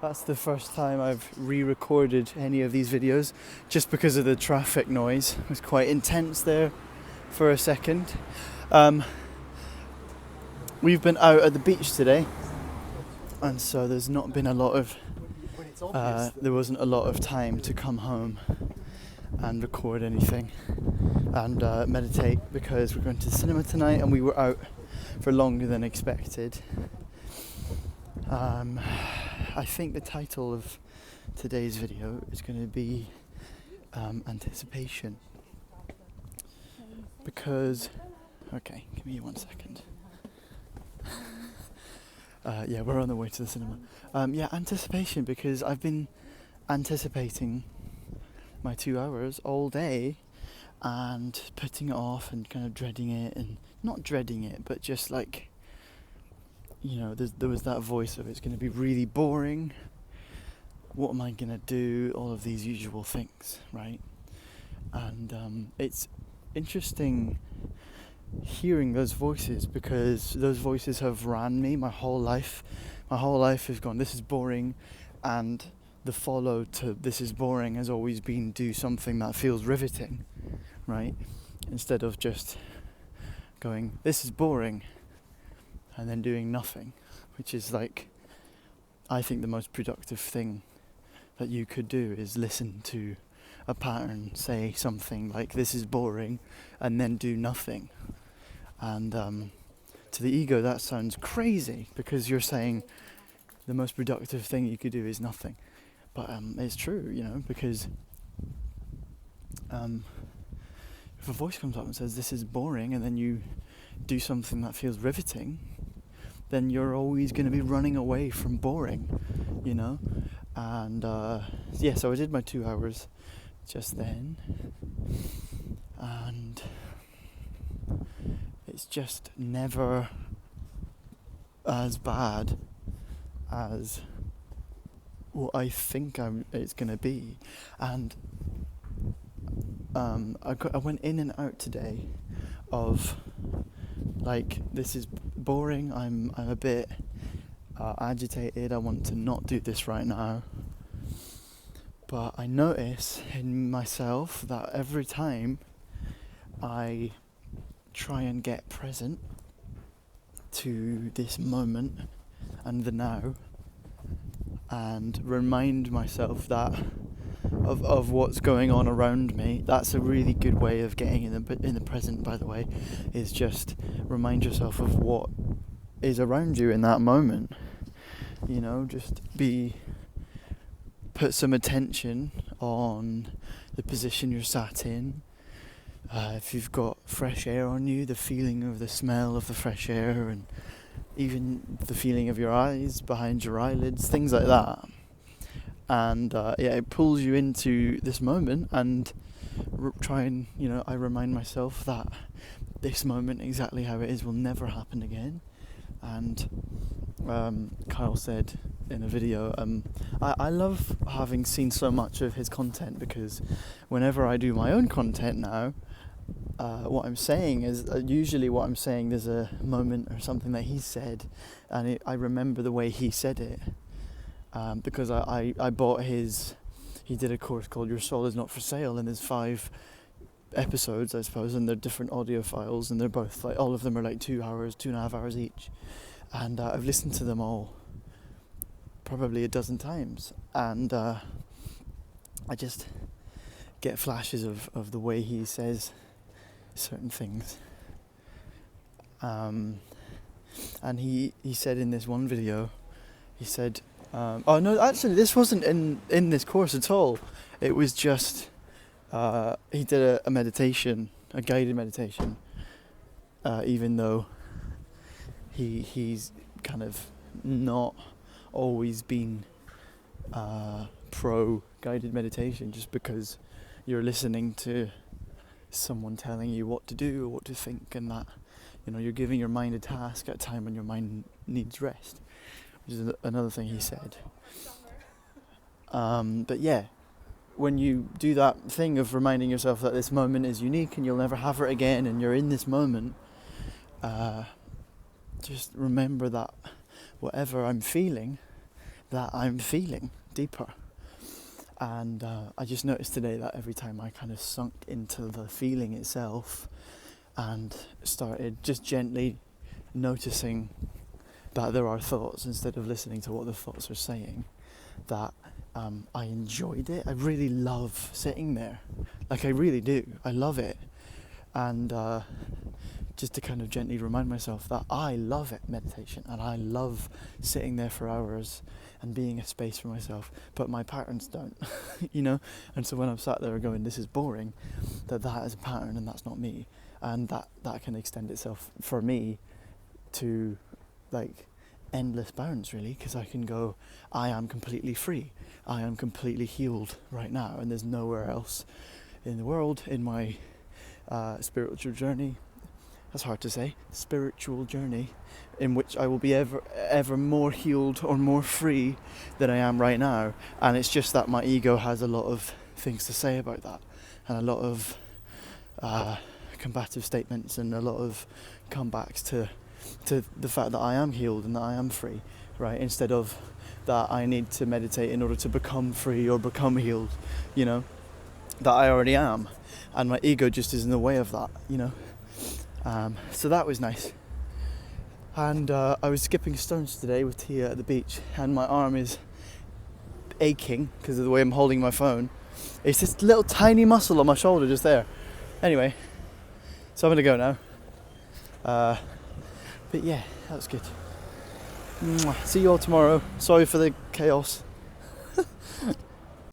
That's the first time I've re-recorded any of these videos just because of the traffic noise. It was quite intense there for a second. We've been out at the beach today, and so there's not been a lot of there wasn't a lot of time to come home and record anything and meditate because we're going to the cinema tonight and we were out for longer than expected. I think the title of today's video is going to be anticipation, because okay, give me 1 second. Yeah, we're on the way to the cinema. Anticipation, because I've been anticipating my 2 hours all day and putting it off and kind of dreading it, and not dreading it, but just like, you know, there was that voice of it's going to be really boring. What am I going to do? All of these usual things, right? And it's interesting hearing those voices, because those voices have ran me my whole life. My whole life has gone, this is boring, and the follow to this is boring has always been do something that feels riveting, right? Instead of just going, this is boring, and then doing nothing, which is like, I think the most productive thing that you could do is listen to a pattern say something like, this is boring, and then do nothing. And to the ego that sounds crazy, because you're saying the most productive thing you could do is nothing. But it's true, you know, because if a voice comes up and says this is boring, and then you do something that feels riveting, then you're always going to be running away from boring, you know. And so I did my 2 hours just then, and it's just never as bad as what I think it's going to be. And I went in and out today of like, this is boring, I'm a bit agitated, I want to not do this right now. But I notice in myself that every time I try and get present to this moment and the now, and remind myself that of what's going on around me. That's a really good way of getting in the present, by the way, is just remind yourself of what is around you in that moment. You know, just put some attention on the position you're sat in. If you've got fresh air on you, the feeling of the smell of the fresh air, and even the feeling of your eyes behind your eyelids, things like that. And it pulls you into this moment, and I remind myself that this moment, exactly how it is, will never happen again. And Kyle said in a video, I love having seen so much of his content, because whenever I do my own content now, what I'm saying is usually what I'm saying, there's a moment or something that he said, and I remember the way he said it, because I bought he did a course called Your Soul Is Not For Sale, and there's 5 episodes, I suppose, and they're different audio files, and they're both like, all of them are like 2 hours, 2.5 hours each, and I've listened to them all probably a dozen times, and I just get flashes of the way he says certain things. And he said in this one video, he said, oh no, actually this wasn't in this course at all. It was just, he did a meditation, a guided meditation, even though he's kind of not always been pro guided meditation, just because you're listening to someone telling you what to do or what to think, and that, you know, you're giving your mind a task at a time when your mind needs rest, which is another thing he said. But yeah, when you do that thing of reminding yourself that this moment is unique and you'll never have it again, and you're in this moment, just remember that whatever I'm feeling, that I'm feeling deeper. And I just noticed today that every time I kind of sunk into the feeling itself and started just gently noticing that there are thoughts instead of listening to what the thoughts are saying, that I enjoyed it. I really love sitting there. Like, I really do. I love it. And just to kind of gently remind myself that I love it, meditation, and I love sitting there for hours and being a space for myself, but my patterns don't, you know? And so when I'm sat there going, this is boring, that is a pattern and that's not me. And that can extend itself, for me, to like endless bounds, really, because I can go, I am completely free. I am completely healed right now, and there's nowhere else in the world, in my spiritual journey, that's hard to say, spiritual journey, in which I will be ever more healed or more free than I am right now. And it's just that my ego has a lot of things to say about that, and a lot of combative statements, and a lot of comebacks to the fact that I am healed and that I am free, right? Instead of that I need to meditate in order to become free or become healed, you know, that I already am. And my ego just is in the way of that, you know. So that was nice. And I was skipping stones today with Tia at the beach, and my arm is aching because of the way I'm holding my phone. It's this little tiny muscle on my shoulder just there. Anyway, so I'm going to go now. But yeah, that was good. See you all tomorrow. Sorry for the chaos.